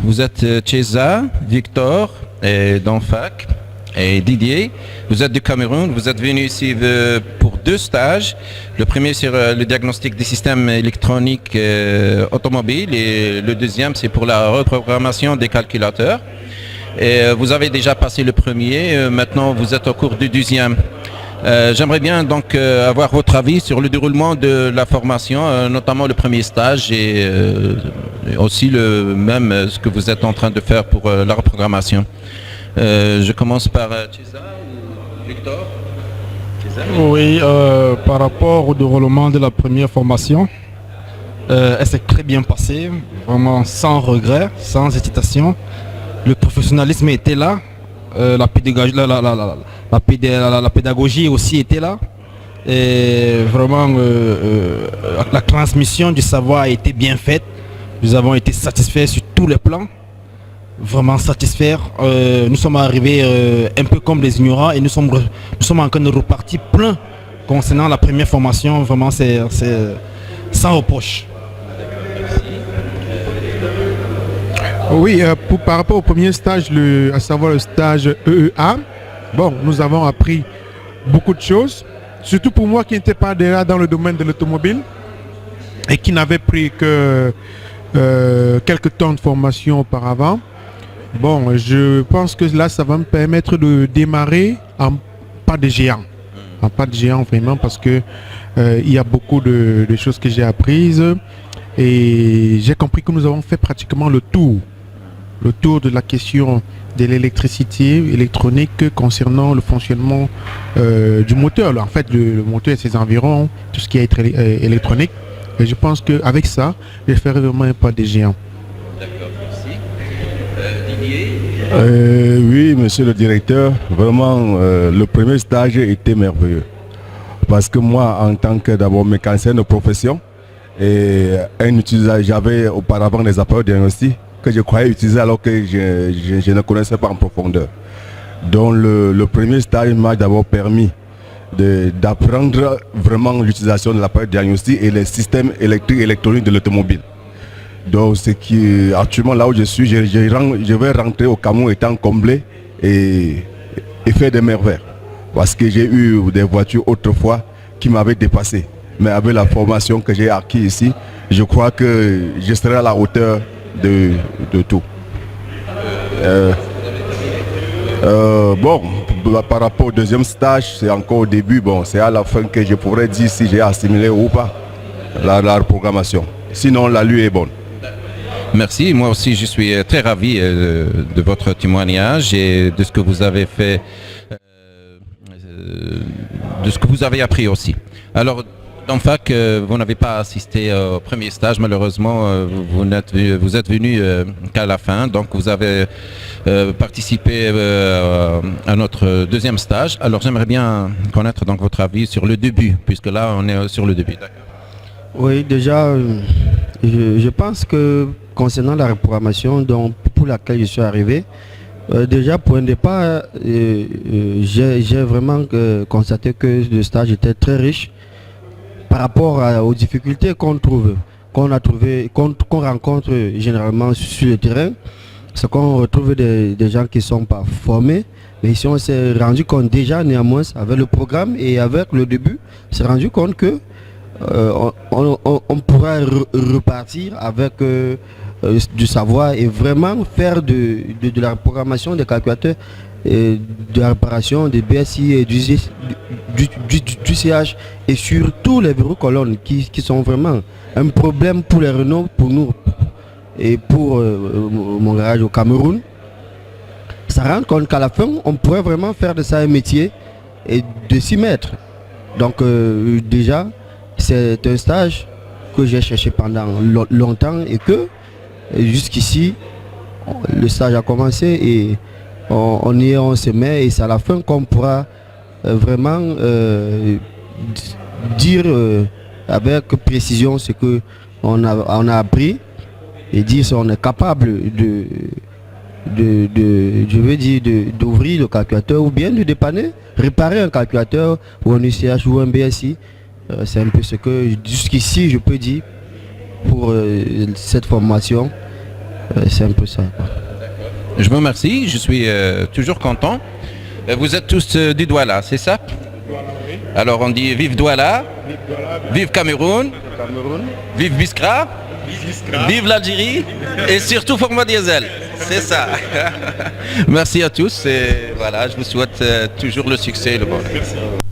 Vous êtes Chesa, Victor et Danfac et Didier. Vous êtes du Cameroun. Vous êtes venus ici pour 2 stages. Le premier sur le diagnostic des systèmes électroniques automobiles et le deuxième c'est pour la reprogrammation des calculateurs. Et vous avez déjà passé le premier. Maintenant vous êtes au cours du deuxième. J'aimerais bien donc avoir votre avis sur le déroulement de la formation, notamment le premier stage et aussi ce que vous êtes en train de faire pour la reprogrammation. Je commence par Chesa ou Victor. Chesa. Oui, par rapport au déroulement de la première formation, elle s'est très bien passée, vraiment sans regret, sans hésitation. Le professionnalisme était là, la pédagogie aussi était là. Et vraiment, la transmission du savoir a été bien faite. Nous avons été satisfaits sur tous les plans. Vraiment satisfaits. Nous sommes arrivés un peu comme des ignorants et nous sommes en train de repartir plein concernant la première formation. Vraiment, c'est sans reproche. Oui, par rapport au premier stage, à savoir le stage EEA, bon, nous avons appris beaucoup de choses, surtout pour moi qui n'étais pas déjà dans le domaine de l'automobile et qui n'avait pris que quelques temps de formation auparavant. Bon, je pense que là, ça va me permettre de démarrer en pas de géant. En pas de géant vraiment parce que il y a beaucoup de choses que j'ai apprises et j'ai compris que nous avons fait pratiquement le tour de la question de l'électricité électronique concernant le fonctionnement du moteur. En fait, le moteur et ses environs, tout ce qui est électronique. Et je pense qu'avec ça, je ferai vraiment un pas de géant. D'accord, merci. Didier. Oui, monsieur le directeur, vraiment, le premier stage était merveilleux. Parce que moi, en tant que d'abord mécanicien de profession, et j'avais auparavant des appareils diagnostiques que je croyais utiliser alors que je ne connaissais pas en profondeur. Donc le premier stage m'a d'abord permis d'apprendre vraiment l'utilisation de l'appareil diagnostic et les systèmes électriques et électroniques de l'automobile. Donc ce qui actuellement là où je suis, je vais rentrer au Cameroun étant comblé et faire des merveilles. Parce que j'ai eu des voitures autrefois qui m'avaient dépassé. Mais avec la formation que j'ai acquis ici, je crois que je serai à la hauteur de tout. Bon, par rapport au deuxième stage, c'est encore au début, bon, c'est à la fin que je pourrais dire si j'ai assimilé ou pas la programmation. Sinon, l'allure est bonne. Merci, moi aussi je suis très ravi de votre témoignage et de ce que vous avez fait, de ce que vous avez appris aussi. Alors, en fac, vous n'avez pas assisté au premier stage, malheureusement, vous êtes venu qu'à la fin, donc vous avez participé à notre deuxième stage. Alors j'aimerais bien connaître donc votre avis sur le début, puisque là on est sur le début. Oui, déjà, je pense que concernant la reprogrammation pour laquelle je suis arrivé, déjà pour un départ, j'ai vraiment constaté que le stage était très riche par rapport aux difficultés qu'on rencontre généralement sur le terrain. C'est qu'on retrouve des gens qui ne sont pas formés. Mais ici, on s'est rendu compte déjà, néanmoins, avec le programme et avec le début, on s'est rendu compte que on pourra repartir avec du savoir et vraiment faire de la programmation des calculateurs et de la réparation des BSI et du CH et surtout les verrous colonnes qui sont vraiment un problème pour les Renault, pour nous et pour mon garage au Cameroun. Ça rend compte qu'à la fin on pourrait vraiment faire de ça un métier et de s'y mettre. Donc déjà c'est un stage que j'ai cherché pendant longtemps et que jusqu'ici le stage a commencé et on se met et c'est à la fin qu'on pourra vraiment dire avec précision ce que on a appris et dire si on est capable d'ouvrir le calculateur ou bien de dépanner, réparer un calculateur ou un UCH ou un BSI. C'est un peu ce que jusqu'ici je peux dire pour cette formation C'est un peu ça, quoi. Je vous remercie, je suis toujours content. Vous êtes tous du Douala, c'est ça? Alors on dit vive Douala, vive Cameroun, vive Biskra, vive l'Algérie et surtout Format Diesel. C'est ça. Merci à tous et voilà, je vous souhaite toujours le succès et le bonheur.